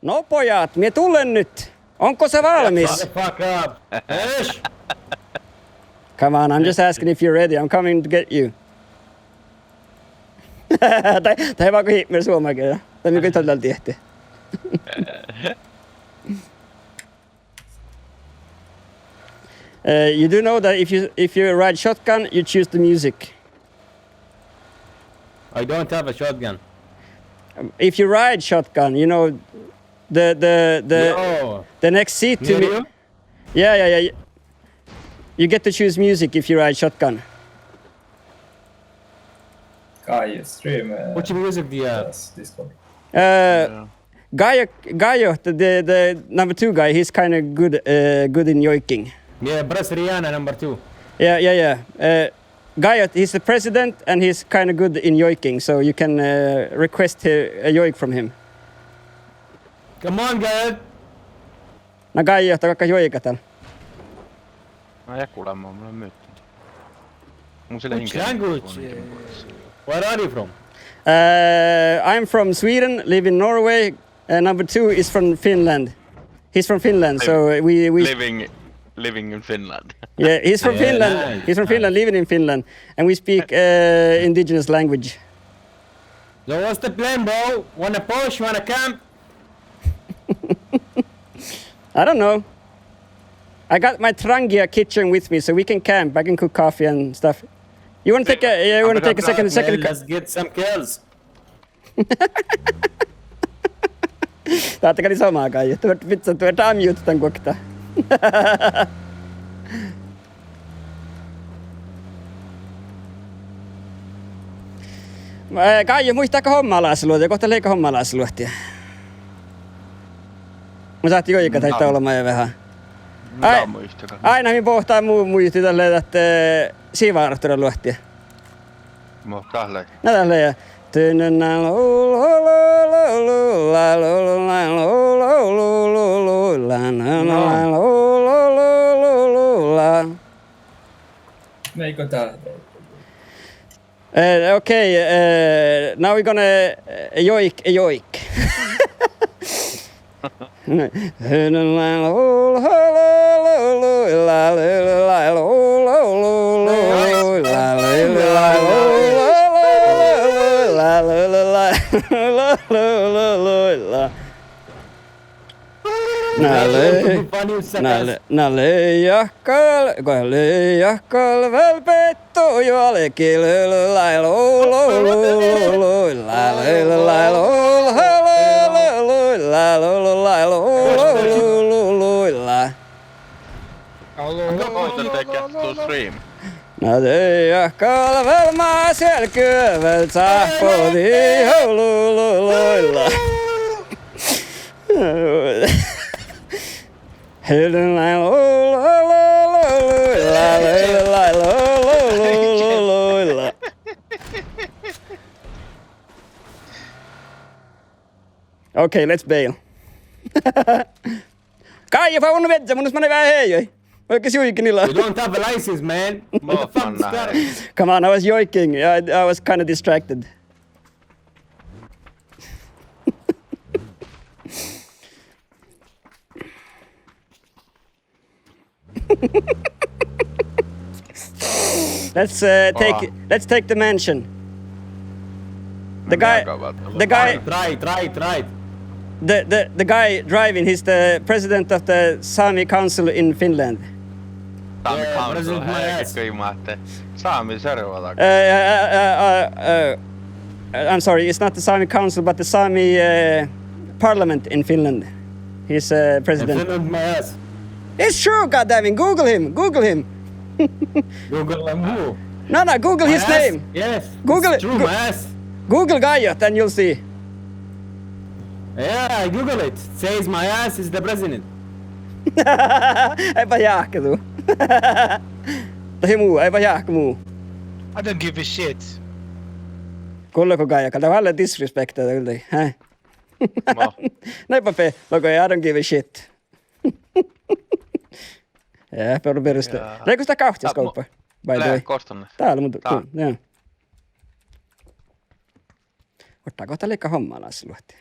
No pojat, mie tulen nyt. Onko se valmis? Shut the fuck up. Eish. Come on, I'm just asking if you're ready. I'm coming to get you. Tai vaan kun hiipmer suomakin. Tai mikä tällä tehty. You do know that if you ride shotgun, you choose the music. I don't have a shotgun. If you ride shotgun, you know the next seat to me. Yeah. You get to choose music if you ride shotgun. Kai stream. Which music do you have? Discord. Gaio, the number 2 guy, he's kind of good in yoiking. Yeah, press Rihanna number 2. Yeah. Gaio, he's the president and he's kind of good in yoiking, so you can request a yoik from him. Come on, Gaio. No Gaio, vaikka joikatan. Mä jakulemaan, mulla on myytty. Mun sille Which language? Where are you from? I'm from Sweden, live in Norway. Number 2 is from Finland. He's from Finland, so we living in Finland. Yeah, he's from Finland. Nice. He's from Finland, living in Finland, and we speak indigenous language. So what's the plan, bro? Wanna push? Wanna camp? I don't know. I got my Trangia kitchen with me, so we can camp. I can cook coffee and stuff. You wanna take a second? Let's get some kills. Taatteko niin samaa kai? Vitsi, tuo damjut tän kokta. Kaiju, muistaako hommalaisluotia? Kohta leikka hommalaisluotia. Mä saatti joika taittaa olemaan jo vähän. Aina minä pohtaa muisti tälleen, että siivaarahtuuden luotia. Mä tälleen. No tälleen ja... Meikö tää? Okay, now we're gonna yoik. Leijakkal välpetto jollekin Leijakkal välmää selkyövel tsahpodi Okay, let's bail. Kai, fa un vedja, mun mä vähän heijoi. Oikein suikinilla. You don't have a license, man. What the fuck is that? Come on, I was yoiking. I was kind of distracted. Let's take the mansion. The guy. Try. The guy driving, he's the president of the Sami Council in Finland. Sami Council, Sami servata. I'm sorry, it's not the Sami Council, but the Sami Parliament in Finland. He's president. Finland, my ass. It's true, goddammit. Google him. Google who? No, Google his name. Yes. Google it's true, my ass. Google Gaiot and you'll see. Yeah, I Google it. It says my ass is the president. Eipä jahka tuu. Tai muu, eipä jahka muu. I don't give a shit. Kuuleeko Gaia? Kalta vähän disrespectaa kyllä. Häh? Näinpä pe. Loko I don't give a shit. Peruste. Leikko sitä kahtiaskauppa? By the way. Täällä mutta. Joo. Ottaa kohta leikka hommaa laasluotti.